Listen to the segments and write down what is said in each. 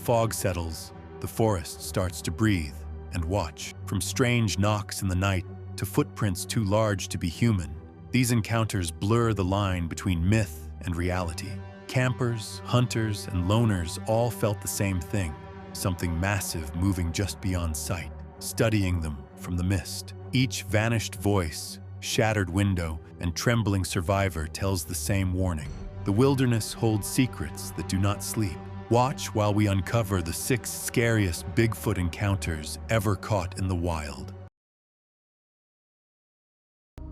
fog settles, the forest starts to breathe and watch. From strange knocks in the night to footprints too large to be human, these encounters blur the line between myth and reality. Campers, hunters, and loners all felt the same thing, something massive moving just beyond sight, studying them from the mist. Each vanished voice, shattered window, and trembling survivor tells the same warning. The wilderness holds secrets that do not sleep. Watch while we uncover the 6 scariest Bigfoot encounters ever caught in the wild.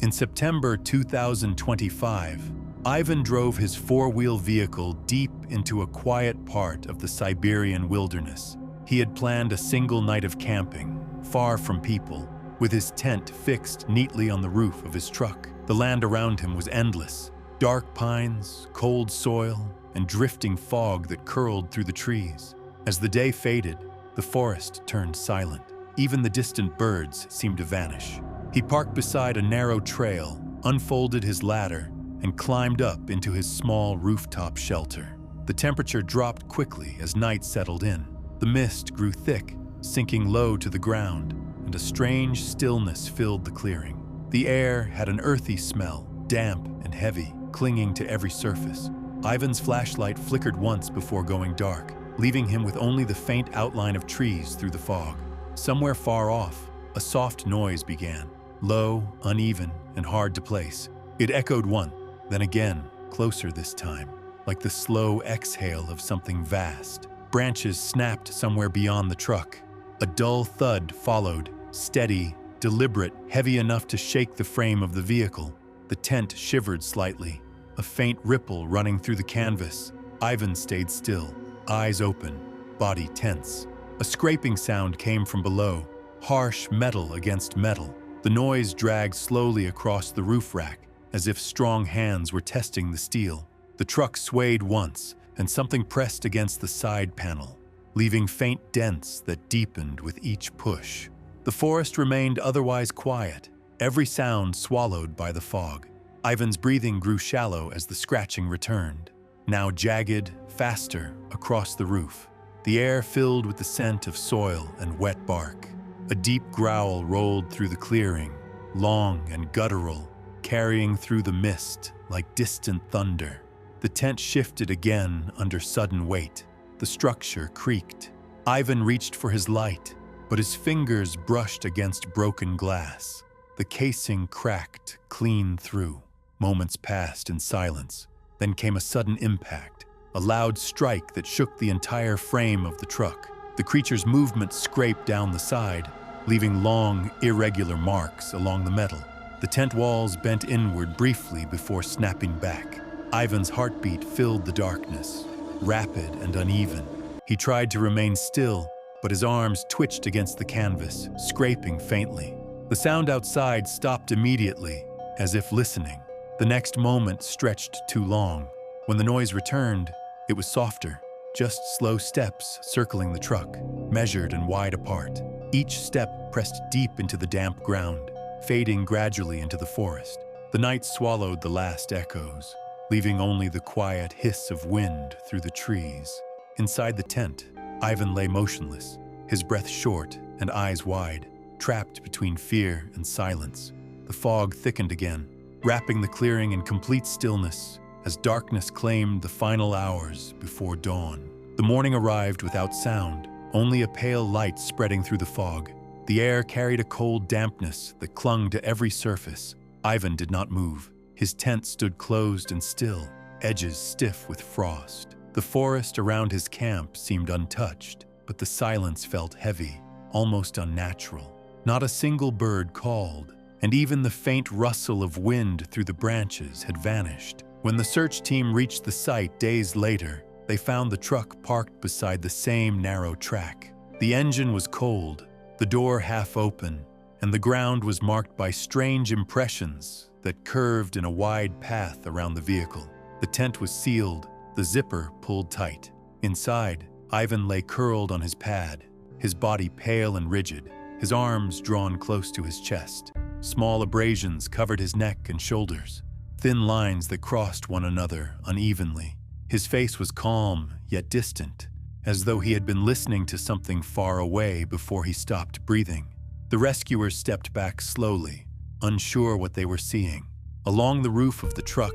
In September 2025, Ivan drove his 4-wheel vehicle deep into a quiet part of the Siberian wilderness. He had planned a single night of camping, far from people, with his tent fixed neatly on the roof of his truck. The land around him was endless. Dark pines, cold soil, and drifting fog that curled through the trees. As the day faded, the forest turned silent. Even the distant birds seemed to vanish. He parked beside a narrow trail, unfolded his ladder, and climbed up into his small rooftop shelter. The temperature dropped quickly as night settled in. The mist grew thick, sinking low to the ground, and a strange stillness filled the clearing. The air had an earthy smell, damp and heavy, clinging to every surface. Ivan's flashlight flickered once before going dark, leaving him with only the faint outline of trees through the fog. Somewhere far off, a soft noise began, low, uneven, and hard to place. It echoed once, then again, closer this time, like the slow exhale of something vast. Branches snapped somewhere beyond the truck. A dull thud followed, steady, deliberate, heavy enough to shake the frame of the vehicle. The tent shivered slightly, a faint ripple running through the canvas. Ivan stayed still, eyes open, body tense. A scraping sound came from below, harsh metal against metal. The noise dragged slowly across the roof rack, as if strong hands were testing the steel. The truck swayed once, and something pressed against the side panel, leaving faint dents that deepened with each push. The forest remained otherwise quiet, every sound swallowed by the fog. Ivan's breathing grew shallow as the scratching returned, now jagged, faster, across the roof. The air filled with the scent of soil and wet bark. A deep growl rolled through the clearing, long and guttural, carrying through the mist like distant thunder. The tent shifted again under sudden weight. The structure creaked. Ivan reached for his light, but his fingers brushed against broken glass. The casing cracked clean through. Moments passed in silence. Then came a sudden impact, a loud strike that shook the entire frame of the truck. The creature's movement scraped down the side, leaving long, irregular marks along the metal. The tent walls bent inward briefly before snapping back. Ivan's heartbeat filled the darkness, rapid and uneven. He tried to remain still, but his arms twitched against the canvas, scraping faintly. The sound outside stopped immediately, as if listening. The next moment stretched too long. When the noise returned, it was softer, just slow steps circling the truck, measured and wide apart. Each step pressed deep into the damp ground, fading gradually into the forest. The night swallowed the last echoes, leaving only the quiet hiss of wind through the trees. Inside the tent, Ivan lay motionless, his breath short and eyes wide, trapped between fear and silence. The fog thickened again, wrapping the clearing in complete stillness as darkness claimed the final hours before dawn. The morning arrived without sound, only a pale light spreading through the fog. The air carried a cold dampness that clung to every surface. Ivan did not move. His tent stood closed and still, edges stiff with frost. The forest around his camp seemed untouched, but the silence felt heavy, almost unnatural. Not a single bird called, and even the faint rustle of wind through the branches had vanished. When the search team reached the site days later, they found the truck parked beside the same narrow track. The engine was cold, the door half open, and the ground was marked by strange impressions that curved in a wide path around the vehicle. The tent was sealed, the zipper pulled tight. Inside, Ivan lay curled on his pad, his body pale and rigid, his arms drawn close to his chest. Small abrasions covered his neck and shoulders, thin lines that crossed one another unevenly. His face was calm, yet distant, as though he had been listening to something far away before he stopped breathing. The rescuers stepped back slowly, unsure what they were seeing. Along the roof of the truck,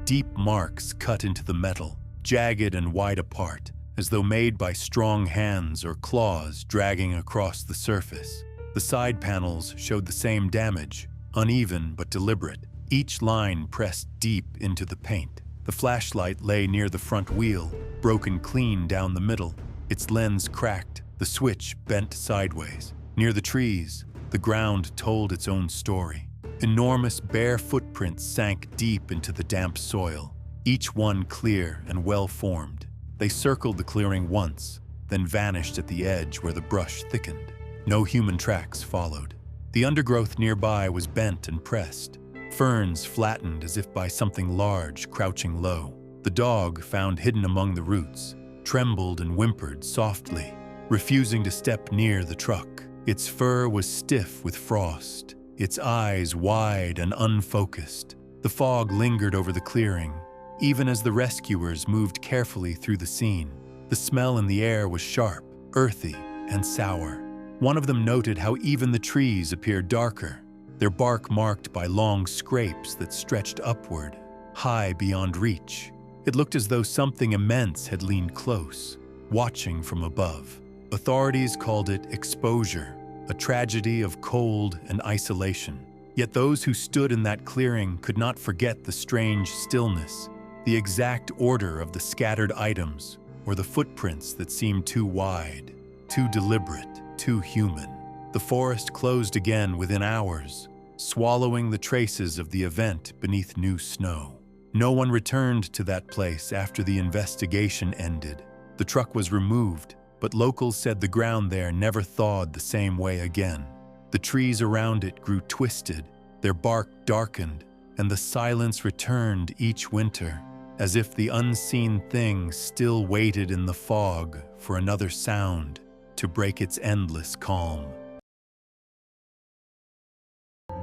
deep marks cut into the metal, jagged and wide apart, as though made by strong hands or claws dragging across the surface. The side panels showed the same damage, uneven but deliberate, each line pressed deep into the paint. The flashlight lay near the front wheel, broken clean down the middle, its lens cracked, the switch bent sideways. Near the trees, the ground told its own story. Enormous bare footprints sank deep into the damp soil, each one clear and well-formed. They circled the clearing once, then vanished at the edge where the brush thickened. No human tracks followed. The undergrowth nearby was bent and pressed, ferns flattened as if by something large crouching low. The dog, found hidden among the roots, trembled and whimpered softly, refusing to step near the truck. Its fur was stiff with frost, its eyes wide and unfocused. The fog lingered over the clearing, even as the rescuers moved carefully through the scene. The smell in the air was sharp, earthy, and sour. One of them noted how even the trees appeared darker, their bark marked by long scrapes that stretched upward, high beyond reach. It looked as though something immense had leaned close, watching from above. Authorities called it exposure, a tragedy of cold and isolation. Yet those who stood in that clearing could not forget the strange stillness, the exact order of the scattered items, or the footprints that seemed too wide, too deliberate, too human. The forest closed again within hours, swallowing the traces of the event beneath new snow. No one returned to that place after the investigation ended. The truck was removed, but locals said the ground there never thawed the same way again. The trees around it grew twisted, their bark darkened, and the silence returned each winter, as if the unseen thing still waited in the fog for another sound to break its endless calm.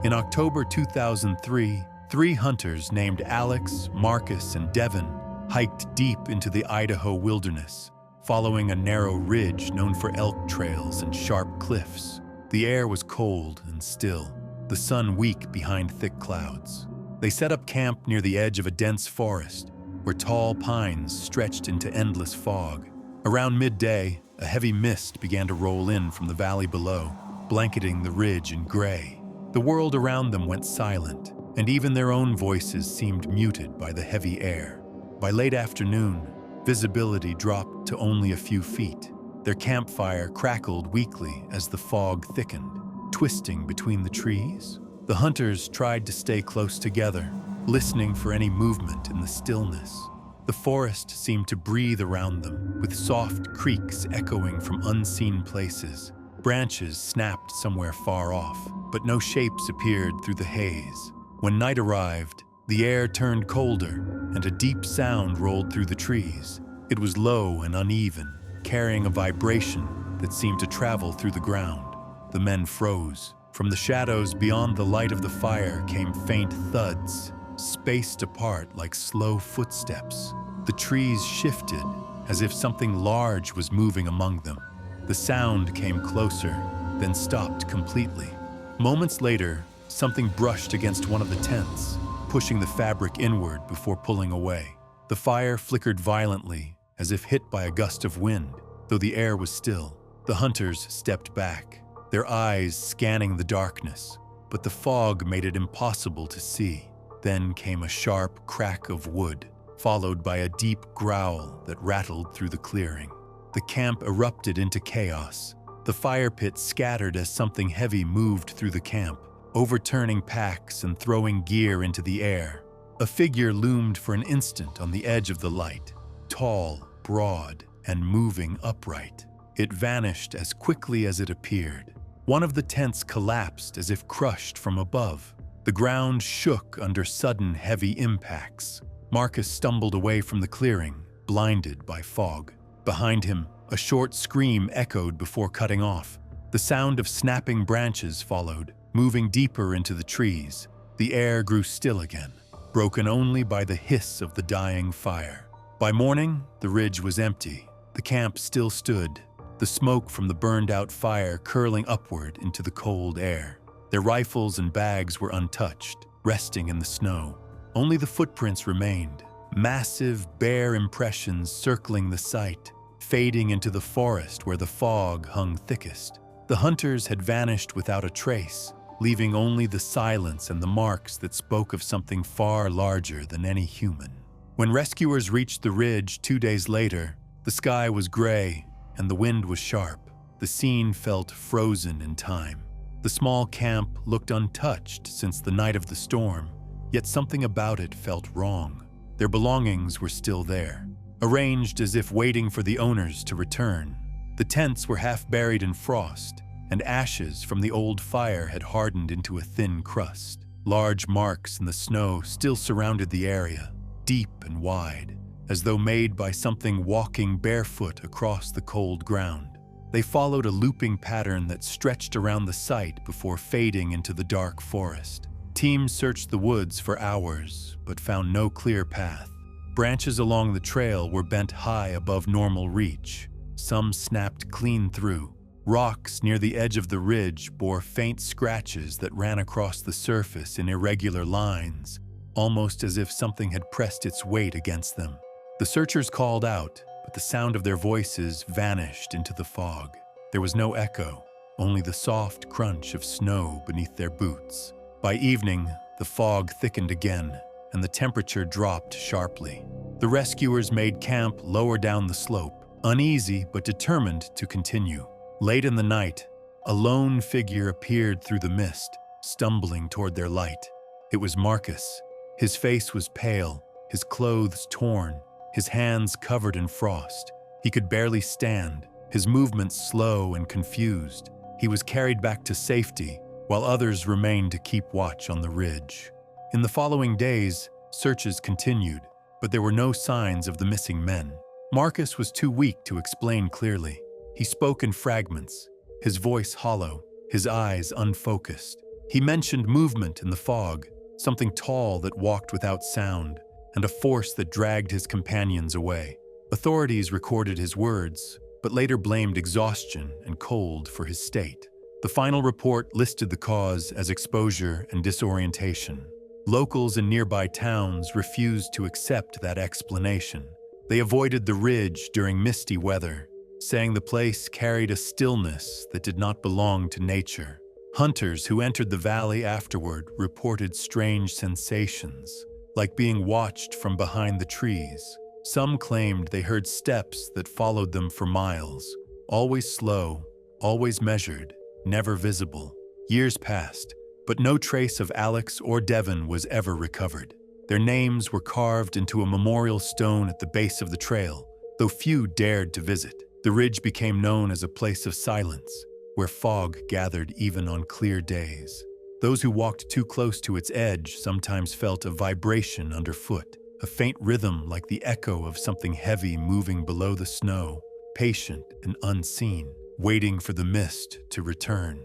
In October 2003, 3 hunters named Alex, Marcus, and Devin hiked deep into the Idaho wilderness, following a narrow ridge known for elk trails and sharp cliffs. The air was cold and still, the sun weak behind thick clouds. They set up camp near the edge of a dense forest, where tall pines stretched into endless fog. Around midday, a heavy mist began to roll in from the valley below, blanketing the ridge in gray. The world around them went silent, and even their own voices seemed muted by the heavy air. By late afternoon, visibility dropped to only a few feet. Their campfire crackled weakly as the fog thickened, twisting between the trees. The hunters tried to stay close together, listening for any movement in the stillness. The forest seemed to breathe around them, with soft creaks echoing from unseen places. Branches snapped somewhere far off, but no shapes appeared through the haze. When night arrived, the air turned colder, and a deep sound rolled through the trees. It was low and uneven, carrying a vibration that seemed to travel through the ground. The men froze. From the shadows beyond the light of the fire came faint thuds, spaced apart like slow footsteps. The trees shifted, as if something large was moving among them. The sound came closer, then stopped completely. Moments later, something brushed against one of the tents, pushing the fabric inward before pulling away. The fire flickered violently, as if hit by a gust of wind, though the air was still. The hunters stepped back, their eyes scanning the darkness, but the fog made it impossible to see. Then came a sharp crack of wood, followed by a deep growl that rattled through the clearing. The camp erupted into chaos. The fire pit scattered as something heavy moved through the camp, overturning packs and throwing gear into the air. A figure loomed for an instant on the edge of the light, tall, broad, and moving upright. It vanished as quickly as it appeared. One of the tents collapsed as if crushed from above. The ground shook under sudden heavy impacts. Marcus stumbled away from the clearing, blinded by fog. Behind him, a short scream echoed before cutting off. The sound of snapping branches followed, moving deeper into the trees. The air grew still again, broken only by the hiss of the dying fire. By morning, the ridge was empty. The camp still stood, the smoke from the burned-out fire curling upward into the cold air. Their rifles and bags were untouched, resting in the snow. Only the footprints remained, massive, bare impressions circling the site, fading into the forest where the fog hung thickest. The hunters had vanished without a trace, leaving only the silence and the marks that spoke of something far larger than any human. When rescuers reached the ridge 2 days later, the sky was gray and the wind was sharp. The scene felt frozen in time. The small camp looked untouched since the night of the storm, yet something about it felt wrong. Their belongings were still there, arranged as if waiting for the owners to return. The tents were half buried in frost, and ashes from the old fire had hardened into a thin crust. Large marks in the snow still surrounded the area, deep and wide, as though made by something walking barefoot across the cold ground. They followed a looping pattern that stretched around the site before fading into the dark forest. Teams searched the woods for hours, but found no clear path. Branches along the trail were bent high above normal reach. Some snapped clean through. Rocks near the edge of the ridge bore faint scratches that ran across the surface in irregular lines, almost as if something had pressed its weight against them. The searchers called out, but the sound of their voices vanished into the fog. There was no echo, only the soft crunch of snow beneath their boots. By evening, the fog thickened again, and the temperature dropped sharply. The rescuers made camp lower down the slope, uneasy but determined to continue. Late in the night, a lone figure appeared through the mist, stumbling toward their light. It was Marcus. His face was pale, his clothes torn, his hands covered in frost. He could barely stand, his movements slow and confused. He was carried back to safety, while others remained to keep watch on the ridge. In the following days, searches continued, but there were no signs of the missing men. Marcus was too weak to explain clearly. He spoke in fragments, his voice hollow, his eyes unfocused. He mentioned movement in the fog, something tall that walked without sound, and a force that dragged his companions away. Authorities recorded his words, but later blamed exhaustion and cold for his state. The final report listed the cause as exposure and disorientation. Locals in nearby towns refused to accept that explanation. They avoided the ridge during misty weather, saying the place carried a stillness that did not belong to nature. Hunters who entered the valley afterward reported strange sensations, like being watched from behind the trees. Some claimed they heard steps that followed them for miles, always slow, always measured, never visible. Years passed, but no trace of Alex or Devon was ever recovered. Their names were carved into a memorial stone at the base of the trail, though few dared to visit. The ridge became known as a place of silence, where fog gathered even on clear days. Those who walked too close to its edge sometimes felt a vibration underfoot, a faint rhythm like the echo of something heavy moving below the snow, patient and unseen, waiting for the mist to return.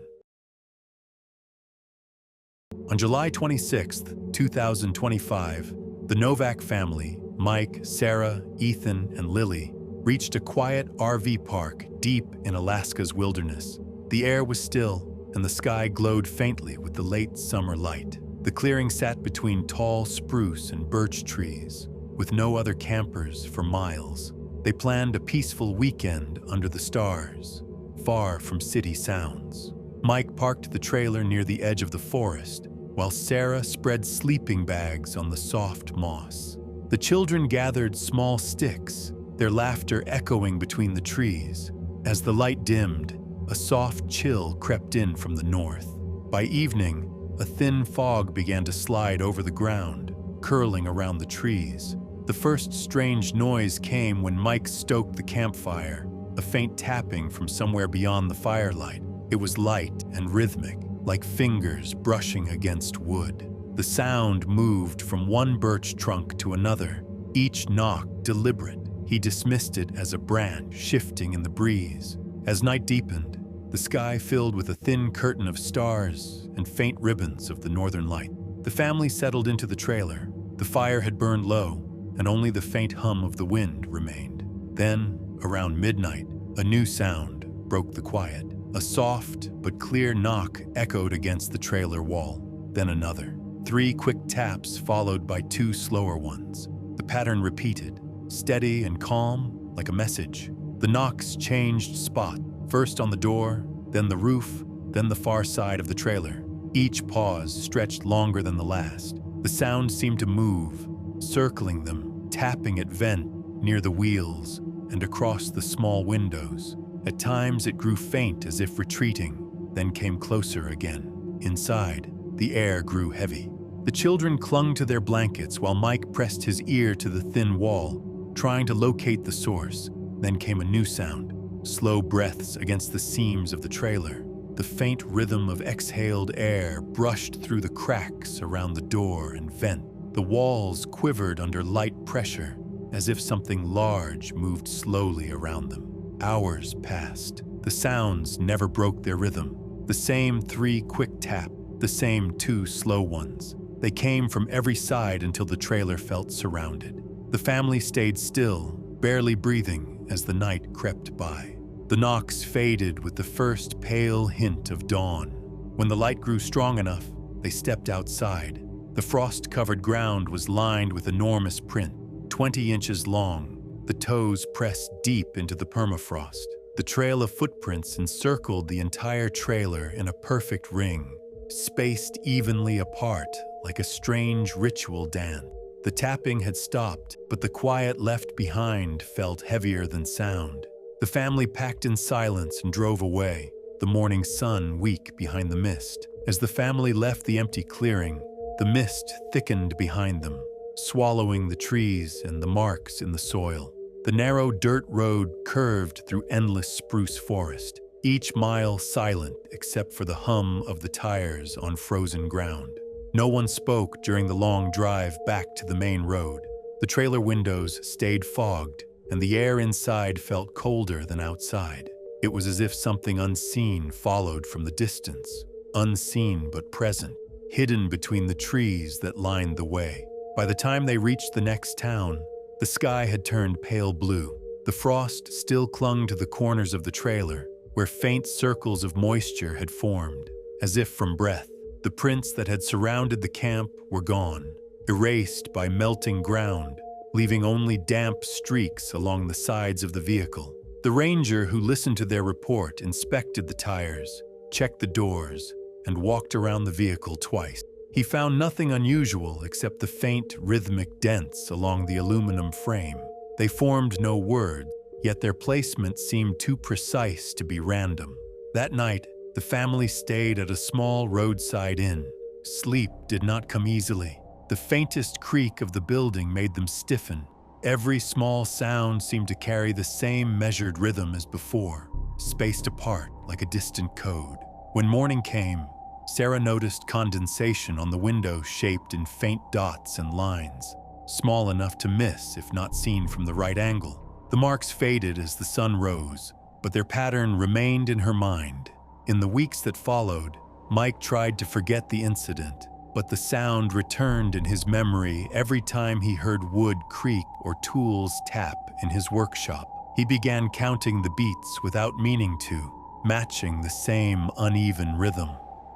On July 26, 2025, the Novak family, Mike, Sarah, Ethan, and Lily, reached a quiet RV park deep in Alaska's wilderness. The air was still, and the sky glowed faintly with the late summer light. The clearing sat between tall spruce and birch trees, with no other campers for miles. They planned a peaceful weekend under the stars, far from city sounds. Mike parked the trailer near the edge of the forest, while Sarah spread sleeping bags on the soft moss. The children gathered small sticks, their laughter echoing between the trees. As the light dimmed, a soft chill crept in from the north. By evening, a thin fog began to slide over the ground, curling around the trees. The first strange noise came when Mike stoked the campfire, a faint tapping from somewhere beyond the firelight. It was light and rhythmic, like fingers brushing against wood. The sound moved from one birch trunk to another, each knock deliberate. He dismissed it as a branch shifting in the breeze. As night deepened, the sky filled with a thin curtain of stars and faint ribbons of the northern light. The family settled into the trailer. The fire had burned low, and only the faint hum of the wind remained. Then, around midnight, a new sound broke the quiet. A soft but clear knock echoed against the trailer wall, then another. 3 quick taps followed by 2 slower ones. The pattern repeated, steady and calm, like a message. The knocks changed spot, first on the door, then the roof, then the far side of the trailer. Each pause stretched longer than the last. The sound seemed to move, circling them, tapping at vent near the wheels and across the small windows. At times it grew faint as if retreating, then came closer again. Inside, the air grew heavy. The children clung to their blankets while Mike pressed his ear to the thin wall, trying to locate the source. Then came a new sound, slow breaths against the seams of the trailer. The faint rhythm of exhaled air brushed through the cracks around the door and vent. The walls quivered under light pressure, as if something large moved slowly around them. Hours passed. The sounds never broke their rhythm. The same 3 quick taps, the same 2 slow ones. They came from every side until the trailer felt surrounded. The family stayed still, barely breathing as the night crept by. The knocks faded with the first pale hint of dawn. When the light grew strong enough, they stepped outside. The frost-covered ground was lined with enormous print, 20 inches long. The toes pressed deep into the permafrost. The trail of footprints encircled the entire trailer in a perfect ring, spaced evenly apart like a strange ritual dance. The tapping had stopped, but the quiet left behind felt heavier than sound. The family packed in silence and drove away, the morning sun weak behind the mist. As the family left the empty clearing, the mist thickened behind them, swallowing the trees and the marks in the soil. The narrow dirt road curved through endless spruce forest, each mile silent except for the hum of the tires on frozen ground. No one spoke during the long drive back to the main road. The trailer windows stayed fogged, and the air inside felt colder than outside. It was as if something unseen followed from the distance, unseen but present, hidden between the trees that lined the way. By the time they reached the next town, the sky had turned pale blue. The frost still clung to the corners of the trailer, where faint circles of moisture had formed, as if from breath. The prints that had surrounded the camp were gone, erased by melting ground, leaving only damp streaks along the sides of the vehicle. The ranger who listened to their report inspected the tires, checked the doors, and walked around the vehicle twice. He found nothing unusual except the faint, rhythmic dents along the aluminum frame. They formed no word, yet their placement seemed too precise to be random. That night, the family stayed at a small roadside inn. Sleep did not come easily. The faintest creak of the building made them stiffen. Every small sound seemed to carry the same measured rhythm as before, spaced apart like a distant code. When morning came, Sarah noticed condensation on the window shaped in faint dots and lines, small enough to miss if not seen from the right angle. The marks faded as the sun rose, but their pattern remained in her mind. In the weeks that followed, Mike tried to forget the incident, but the sound returned in his memory every time he heard wood creak or tools tap in his workshop. He began counting the beats without meaning to, matching the same uneven rhythm.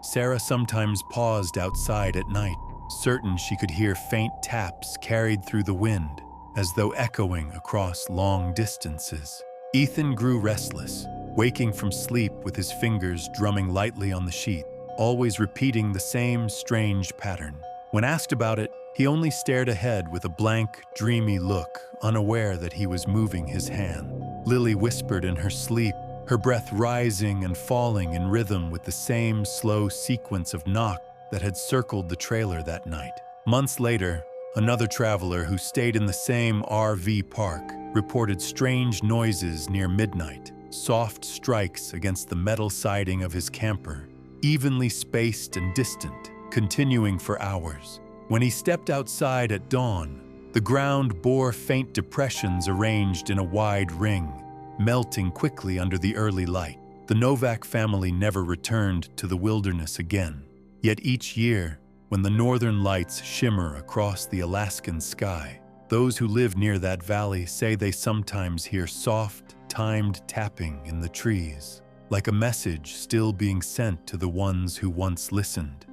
Sarah sometimes paused outside at night, certain she could hear faint taps carried through the wind, as though echoing across long distances. Ethan grew restless, waking from sleep with his fingers drumming lightly on the sheet, always repeating the same strange pattern. When asked about it, he only stared ahead with a blank, dreamy look, unaware that he was moving his hand. Lily whispered in her sleep, her breath rising and falling in rhythm with the same slow sequence of knocks that had circled the trailer that night. Months later, another traveler who stayed in the same RV park reported strange noises near midnight, soft strikes against the metal siding of his camper, evenly spaced and distant, continuing for hours. When he stepped outside at dawn, the ground bore faint depressions arranged in a wide ring, melting quickly under the early light. The Novak family never returned to the wilderness again. Yet each year, when the northern lights shimmer across the Alaskan sky, those who live near that valley say they sometimes hear soft, timed tapping in the trees, like a message still being sent to the ones who once listened.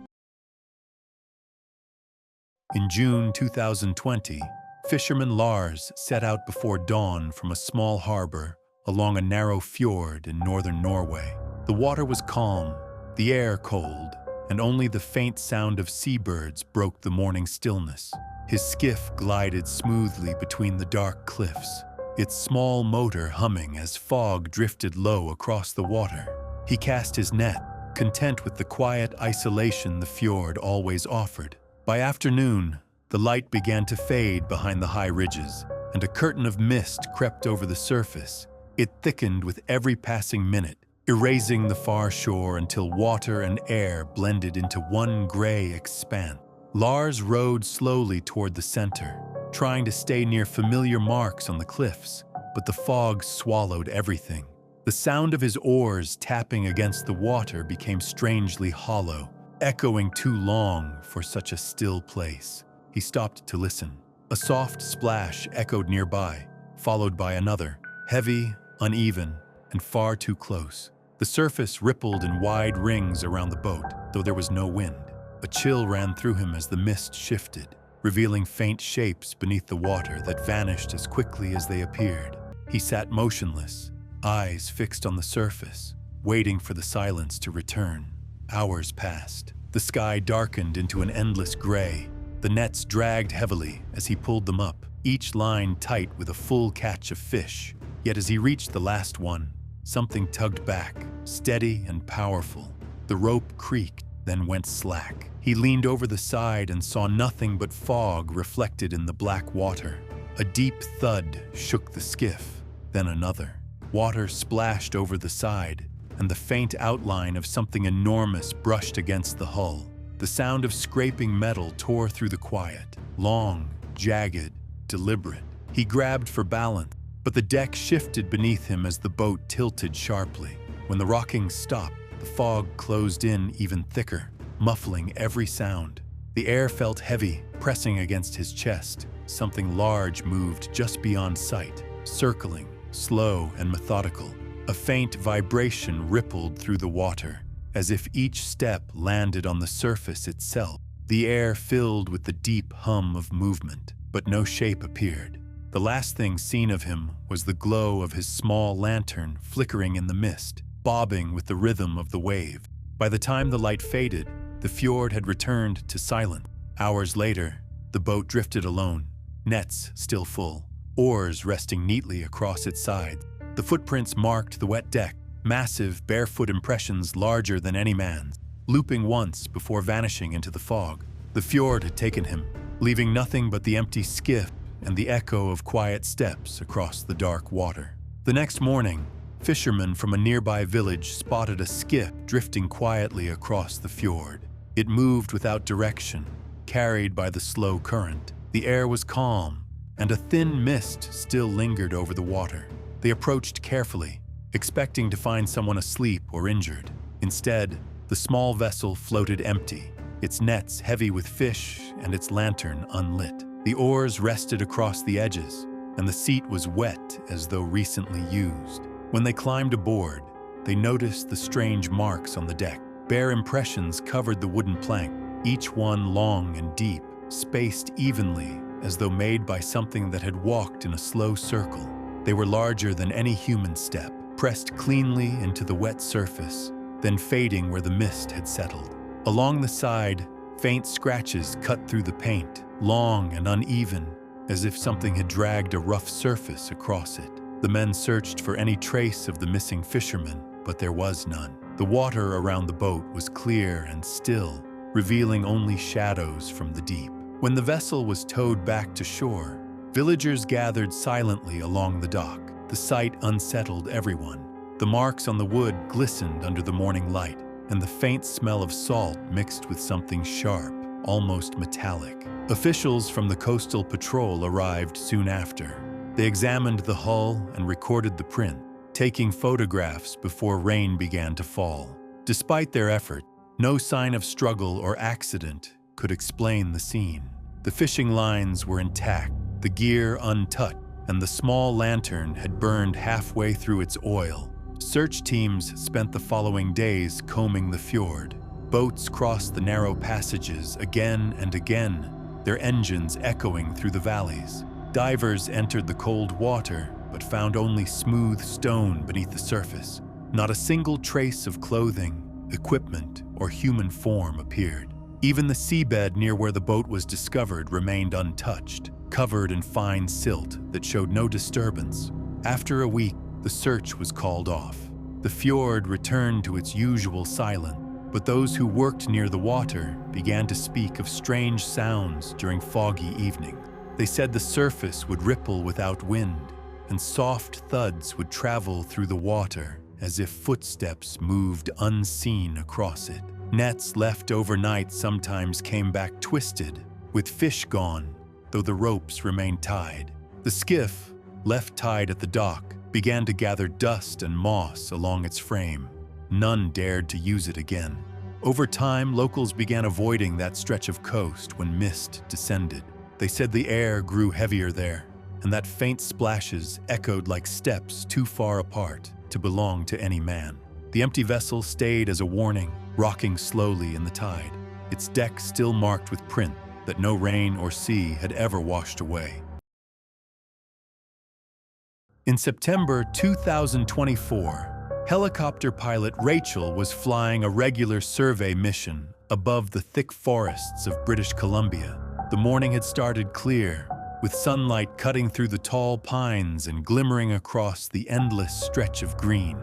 In June 2020, fisherman Lars set out before dawn from a small harbor along a narrow fjord in northern Norway. The water was calm, the air cold, and only the faint sound of seabirds broke the morning stillness. His skiff glided smoothly between the dark cliffs, its small motor humming as fog drifted low across the water. He cast his net, content with the quiet isolation the fjord always offered. By afternoon, the light began to fade behind the high ridges, and a curtain of mist crept over the surface. It thickened with every passing minute, erasing the far shore until water and air blended into one gray expanse. Lars rowed slowly toward the center, trying to stay near familiar marks on the cliffs, but the fog swallowed everything. The sound of his oars tapping against the water became strangely hollow, echoing too long for such a still place. He stopped to listen. A soft splash echoed nearby, followed by another, heavy, uneven, and far too close. The surface rippled in wide rings around the boat, though there was no wind. A chill ran through him as the mist shifted, revealing faint shapes beneath the water that vanished as quickly as they appeared. He sat motionless, eyes fixed on the surface, waiting for the silence to return. Hours passed. The sky darkened into an endless gray. The nets dragged heavily as he pulled them up, each line tight with a full catch of fish. Yet as he reached the last one, something tugged back, steady and powerful. The rope creaked, then went slack. He leaned over the side and saw nothing but fog reflected in the black water. A deep thud shook the skiff, then another. Water splashed over the side, and the faint outline of something enormous brushed against the hull. The sound of scraping metal tore through the quiet, long, jagged, deliberate. He grabbed for balance, but the deck shifted beneath him as the boat tilted sharply. When the rocking stopped, the fog closed in even thicker, muffling every sound. The air felt heavy, pressing against his chest. Something large moved just beyond sight, circling, slow and methodical. A faint vibration rippled through the water, as if each step landed on the surface itself. The air filled with the deep hum of movement, but no shape appeared. The last thing seen of him was the glow of his small lantern flickering in the mist, bobbing with the rhythm of the wave. By the time the light faded, the fjord had returned to silence. Hours later, the boat drifted alone, nets still full, oars resting neatly across its sides. The footprints marked the wet deck, massive barefoot impressions larger than any man's, looping once before vanishing into the fog. The fjord had taken him, leaving nothing but the empty skiff and the echo of quiet steps across the dark water. The next morning, fishermen from a nearby village spotted a skiff drifting quietly across the fjord. It moved without direction, carried by the slow current. The air was calm, and a thin mist still lingered over the water. They approached carefully, expecting to find someone asleep or injured. Instead, the small vessel floated empty, its nets heavy with fish and its lantern unlit. The oars rested across the edges, and the seat was wet as though recently used. When they climbed aboard, they noticed the strange marks on the deck. Bare impressions covered the wooden plank, each one long and deep, spaced evenly as though made by something that had walked in a slow circle. They were larger than any human step, pressed cleanly into the wet surface, then fading where the mist had settled. Along the side, faint scratches cut through the paint, long and uneven, as if something had dragged a rough surface across it. The men searched for any trace of the missing fisherman, but there was none. The water around the boat was clear and still, revealing only shadows from the deep. When the vessel was towed back to shore, villagers gathered silently along the dock. The sight unsettled everyone. The marks on the wood glistened under the morning light, and the faint smell of salt mixed with something sharp, almost metallic. Officials from the coastal patrol arrived soon after. They examined the hull and recorded the print, taking photographs before rain began to fall. Despite their effort, no sign of struggle or accident could explain the scene. The fishing lines were intact, the gear untouched, and the small lantern had burned halfway through its oil. Search teams spent the following days combing the fjord. Boats crossed the narrow passages again and again, their engines echoing through the valleys. Divers entered the cold water, but found only smooth stone beneath the surface. Not a single trace of clothing, equipment, or human form appeared. Even the seabed near where the boat was discovered remained untouched, covered in fine silt that showed no disturbance. After a week, the search was called off. The fjord returned to its usual silence, but those who worked near the water began to speak of strange sounds during foggy evenings. They said the surface would ripple without wind, and soft thuds would travel through the water as if footsteps moved unseen across it. Nets left overnight sometimes came back twisted, with fish gone, though the ropes remained tied. The skiff, left tied at the dock, began to gather dust and moss along its frame. None dared to use it again. Over time, locals began avoiding that stretch of coast when mist descended. They said the air grew heavier there, and that faint splashes echoed like steps too far apart to belong to any man. The empty vessel stayed as a warning, rocking slowly in the tide, its deck still marked with print that no rain or sea had ever washed away. In September 2024, helicopter pilot Rachel was flying a regular survey mission above the thick forests of British Columbia. The morning had started clear, with sunlight cutting through the tall pines and glimmering across the endless stretch of green.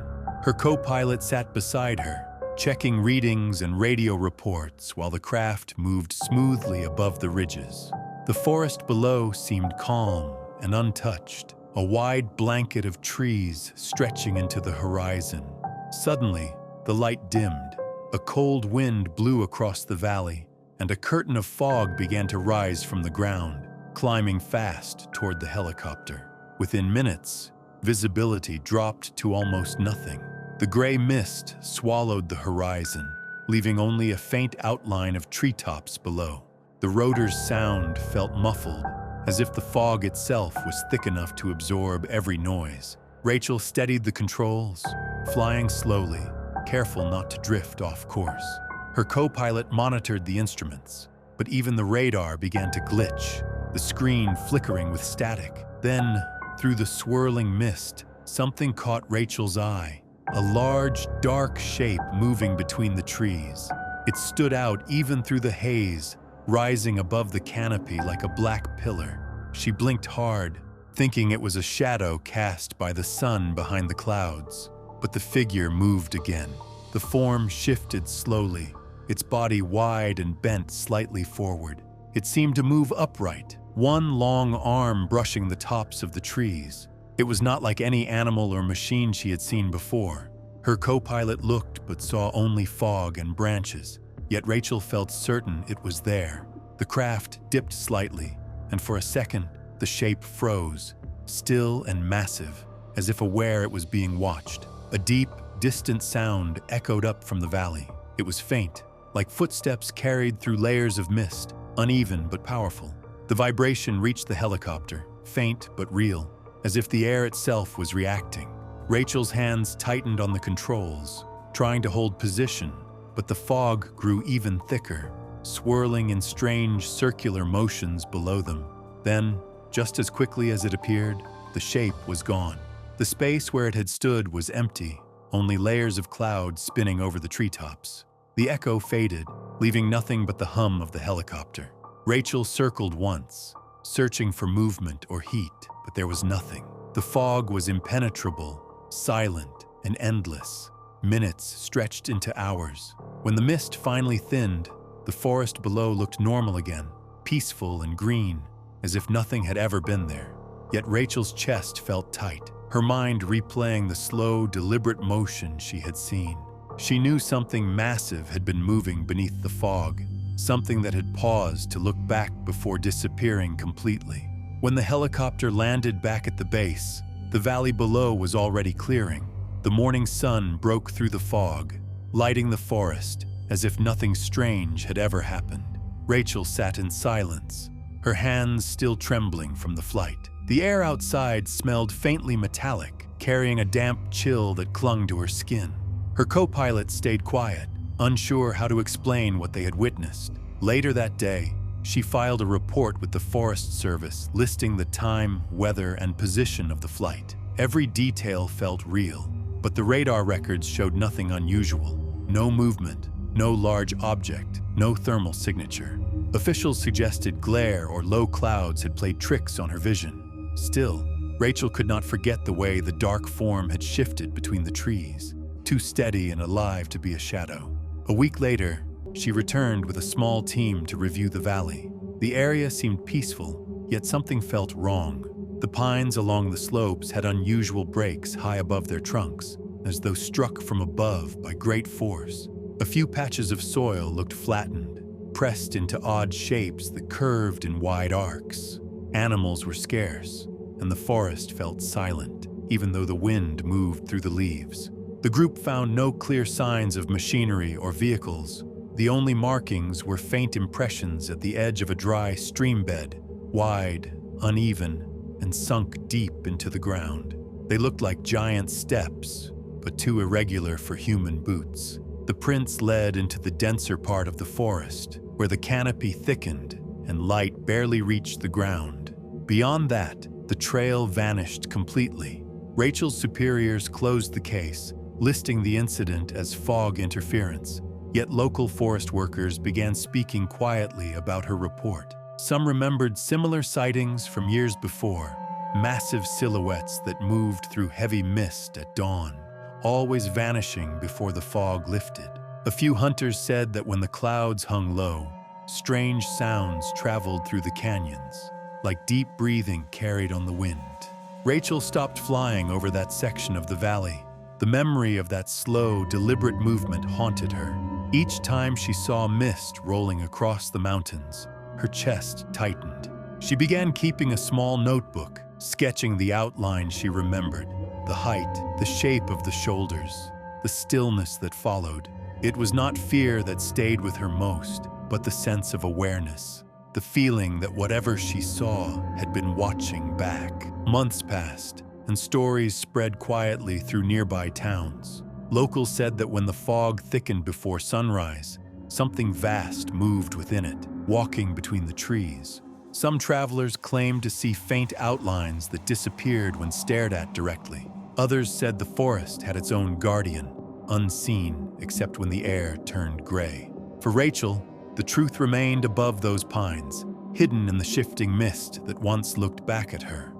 Her co-pilot sat beside her, checking readings and radio reports while the craft moved smoothly above the ridges. The forest below seemed calm and untouched, a wide blanket of trees stretching into the horizon. Suddenly, the light dimmed. A cold wind blew across the valley, and a curtain of fog began to rise from the ground, climbing fast toward the helicopter. Within minutes, visibility dropped to almost nothing. The gray mist swallowed the horizon, leaving only a faint outline of treetops below. The rotor's sound felt muffled, as if the fog itself was thick enough to absorb every noise. Rachel steadied the controls, flying slowly, careful not to drift off course. Her co-pilot monitored the instruments, but even the radar began to glitch, the screen flickering with static. Then, through the swirling mist, something caught Rachel's eye. A large, dark shape moving between the trees. It stood out even through the haze, rising above the canopy like a black pillar. She blinked hard, thinking it was a shadow cast by the sun behind the clouds. But the figure moved again. The form shifted slowly, its body wide and bent slightly forward. It seemed to move upright, one long arm brushing the tops of the trees. It was not like any animal or machine she had seen before. Her co-pilot looked but saw only fog and branches, yet Rachel felt certain it was there. The craft dipped slightly, and for a second, the shape froze, still and massive, as if aware it was being watched. A deep, distant sound echoed up from the valley. It was faint, like footsteps carried through layers of mist, uneven but powerful. The vibration reached the helicopter, faint but real, as if the air itself was reacting. Rachel's hands tightened on the controls, trying to hold position, but the fog grew even thicker, swirling in strange circular motions below them. Then, just as quickly as it appeared, the shape was gone. The space where it had stood was empty, only layers of cloud spinning over the treetops. The echo faded, leaving nothing but the hum of the helicopter. Rachel circled once, searching for movement or heat, but there was nothing. The fog was impenetrable, silent, and endless. Minutes stretched into hours. When the mist finally thinned, the forest below looked normal again, peaceful and green, as if nothing had ever been there. Yet Rachel's chest felt tight, her mind replaying the slow, deliberate motion she had seen. She knew something massive had been moving beneath the fog, something that had paused to look back before disappearing completely. When the helicopter landed back at the base, the valley below was already clearing. The morning sun broke through the fog, lighting the forest as if nothing strange had ever happened. Rachel sat in silence, her hands still trembling from the flight. The air outside smelled faintly metallic, carrying a damp chill that clung to her skin. Her co-pilot stayed quiet, unsure how to explain what they had witnessed. Later that day, she filed a report with the Forest Service listing the time, weather, and position of the flight. Every detail felt real, but the radar records showed nothing unusual. No movement, no large object, no thermal signature. Officials suggested glare or low clouds had played tricks on her vision. Still, Rachel could not forget the way the dark form had shifted between the trees, too steady and alive to be a shadow. A week later, she returned with a small team to review the valley. The area seemed peaceful, yet something felt wrong. The pines along the slopes had unusual breaks high above their trunks, as though struck from above by great force. A few patches of soil looked flattened, pressed into odd shapes that curved in wide arcs. Animals were scarce, and the forest felt silent, even though the wind moved through the leaves. The group found no clear signs of machinery or vehicles. The only markings were faint impressions at the edge of a dry stream bed, wide, uneven, and sunk deep into the ground. They looked like giant steps, but too irregular for human boots. The prints led into the denser part of the forest, where the canopy thickened and light barely reached the ground. Beyond that, the trail vanished completely. Rachel's superiors closed the case, listing the incident as fog interference. Yet local forest workers began speaking quietly about her report. Some remembered similar sightings from years before, massive silhouettes that moved through heavy mist at dawn, always vanishing before the fog lifted. A few hunters said that when the clouds hung low, strange sounds traveled through the canyons, like deep breathing carried on the wind. Rachel stopped flying over that section of the valley. The memory of that slow, deliberate movement haunted her. Each time she saw mist rolling across the mountains, her chest tightened. She began keeping a small notebook, sketching the outline she remembered, the height, the shape of the shoulders, the stillness that followed. It was not fear that stayed with her most, but the sense of awareness, the feeling that whatever she saw had been watching back. Months passed, and stories spread quietly through nearby towns. Locals said that when the fog thickened before sunrise, something vast moved within it, walking between the trees. Some travelers claimed to see faint outlines that disappeared when stared at directly. Others said the forest had its own guardian, unseen except when the air turned gray. For Rachel, the truth remained above those pines, hidden in the shifting mist that once looked back at her.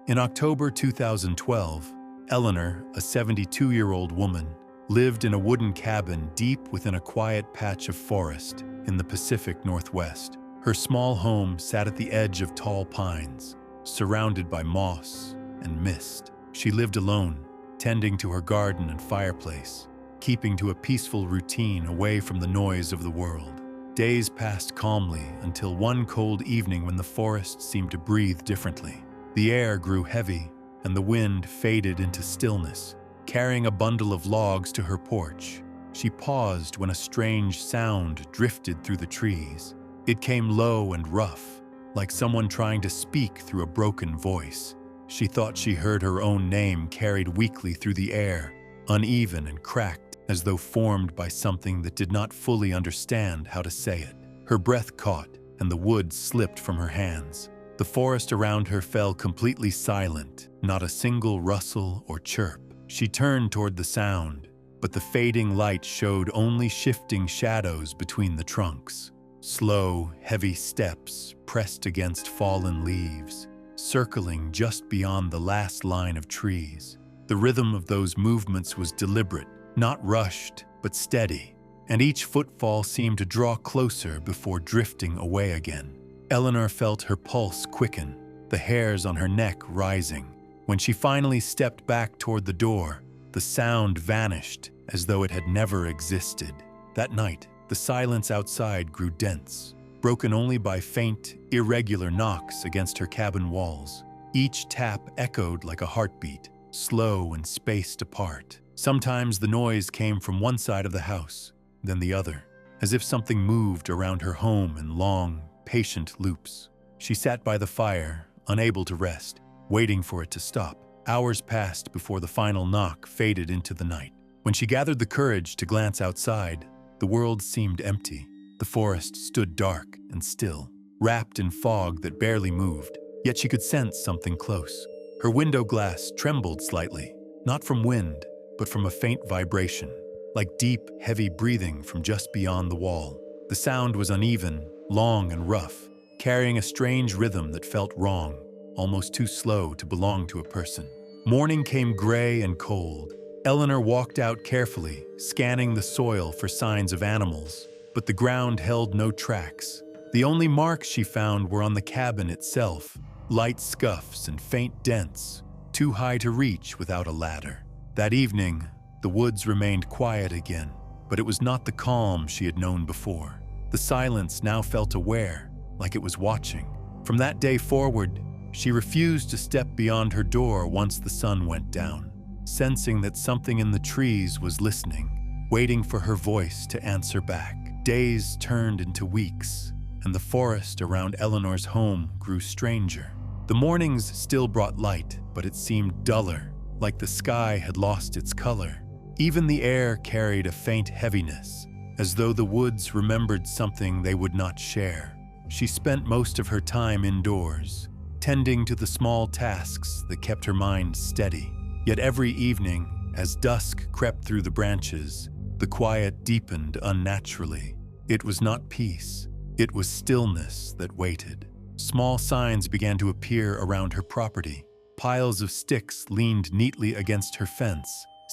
In October 2012, Eleanor, a 72-year-old woman, lived in a wooden cabin deep within a quiet patch of forest in the Pacific Northwest. Her small home sat at the edge of tall pines, surrounded by moss and mist. She lived alone, tending to her garden and fireplace, keeping to a peaceful routine away from the noise of the world. Days passed calmly until one cold evening when the forest seemed to breathe differently. The air grew heavy, and the wind faded into stillness. Carrying a bundle of logs to her porch, she paused when a strange sound drifted through the trees. It came low and rough, like someone trying to speak through a broken voice. She thought she heard her own name carried weakly through the air, uneven and cracked, as though formed by something that did not fully understand how to say it. Her breath caught, and the wood slipped from her hands. The forest around her fell completely silent, not a single rustle or chirp. She turned toward the sound, but the fading light showed only shifting shadows between the trunks. Slow, heavy steps pressed against fallen leaves, circling just beyond the last line of trees. The rhythm of those movements was deliberate, not rushed, but steady, and each footfall seemed to draw closer before drifting away again. Eleanor felt her pulse quicken, the hairs on her neck rising. When she finally stepped back toward the door, the sound vanished as though it had never existed. That night, the silence outside grew dense, broken only by faint, irregular knocks against her cabin walls. Each tap echoed like a heartbeat, slow and spaced apart. Sometimes the noise came from one side of the house, then the other, as if something moved around her home in long, patient loops. She sat by the fire, unable to rest, waiting for it to stop. Hours passed before the final knock faded into the night. When she gathered the courage to glance outside, the world seemed empty. The forest stood dark and still, wrapped in fog that barely moved, yet she could sense something close. Her window glass trembled slightly, not from wind, but from a faint vibration, like deep, heavy breathing from just beyond the wall. The sound was uneven, long and rough, carrying a strange rhythm that felt wrong, almost too slow to belong to a person. Morning came gray and cold. Eleanor walked out carefully, scanning the soil for signs of animals, but the ground held no tracks. The only marks she found were on the cabin itself, light scuffs and faint dents, too high to reach without a ladder. That evening, the woods remained quiet again, but it was not the calm she had known before. The silence now felt aware, like it was watching. From that day forward, she refused to step beyond her door once the sun went down, sensing that something in the trees was listening, waiting for her voice to answer back. Days turned into weeks, and the forest around Eleanor's home grew stranger. The mornings still brought light, but it seemed duller, like the sky had lost its color. Even the air carried a faint heaviness, as though the woods remembered something they would not share. She spent most of her time indoors, tending to the small tasks that kept her mind steady. Yet every evening, as dusk crept through the branches, the quiet deepened unnaturally. It was not peace, it was stillness that waited. Small signs began to appear around her property. Piles of sticks leaned neatly against her fence,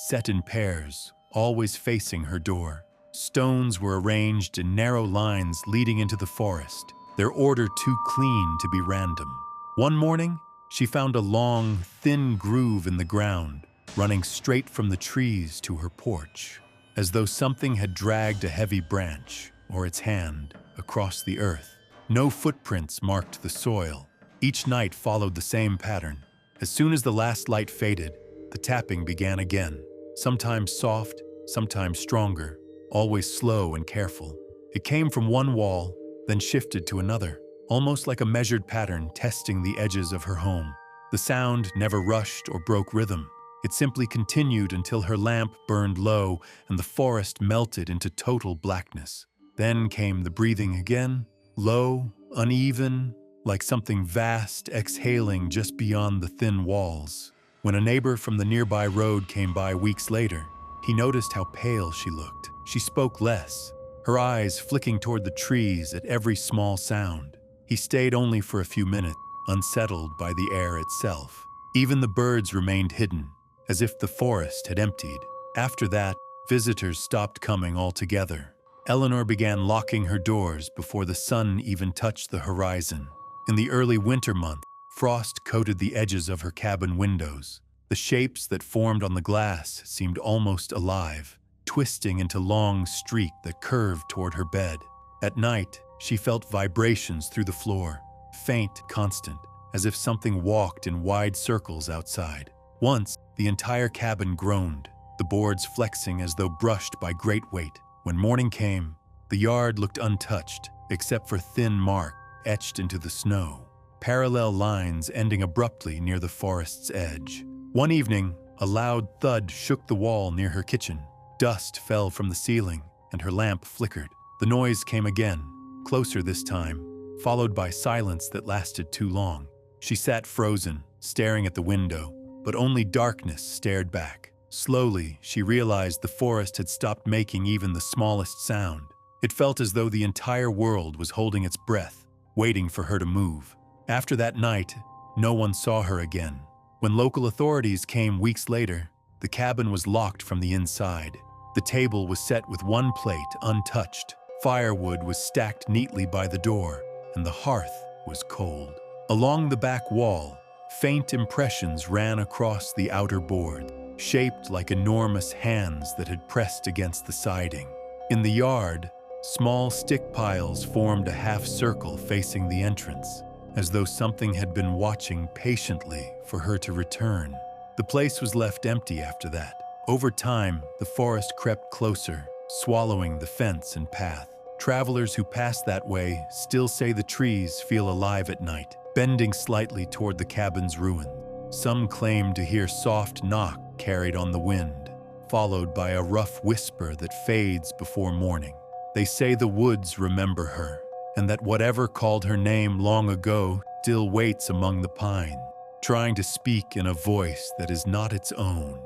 set in pairs, always facing her door. Stones were arranged in narrow lines leading into the forest, their order too clean to be random. One morning, she found a long, thin groove in the ground, running straight from the trees to her porch, as though something had dragged a heavy branch, or its hand, across the earth. No footprints marked the soil. Each night followed the same pattern. As soon as the last light faded, the tapping began again, sometimes soft, sometimes stronger, always slow and careful. It came from one wall, then shifted to another, almost like a measured pattern testing the edges of her home. The sound never rushed or broke rhythm. It simply continued until her lamp burned low and the forest melted into total blackness. Then came the breathing again, low, uneven, like something vast exhaling just beyond the thin walls. When a neighbor from the nearby road came by weeks later, he noticed how pale she looked. She spoke less, her eyes flicking toward the trees at every small sound. He stayed only for a few minutes, unsettled by the air itself. Even the birds remained hidden, as if the forest had emptied. After that, visitors stopped coming altogether. Eleanor began locking her doors before the sun even touched the horizon. In the early winter month, frost coated the edges of her cabin windows. The shapes that formed on the glass seemed almost alive, twisting into long streaks that curved toward her bed. At night, she felt vibrations through the floor, faint, constant, as if something walked in wide circles outside. Once, the entire cabin groaned, the boards flexing as though brushed by great weight. When morning came, the yard looked untouched, except for thin marks etched into the snow, parallel lines ending abruptly near the forest's edge. One evening, a loud thud shook the wall near her kitchen. Dust fell from the ceiling, and her lamp flickered. The noise came again, closer this time, followed by silence that lasted too long. She sat frozen, staring at the window, but only darkness stared back. Slowly, she realized the forest had stopped making even the smallest sound. It felt as though the entire world was holding its breath, waiting for her to move. After that night, no one saw her again. When local authorities came weeks later, the cabin was locked from the inside. The table was set with one plate untouched. Firewood was stacked neatly by the door, and the hearth was cold. Along the back wall, faint impressions ran across the outer board, shaped like enormous hands that had pressed against the siding. In the yard, small stick piles formed a half circle facing the entrance, as though something had been watching patiently for her to return. The place was left empty after that. Over time, the forest crept closer, swallowing the fence and path. Travelers who pass that way still say the trees feel alive at night, bending slightly toward the cabin's ruin. Some claim to hear soft knock carried on the wind, followed by a rough whisper that fades before morning. They say the woods remember her, and that whatever called her name long ago still waits among the pines, trying to speak in a voice that is not its own.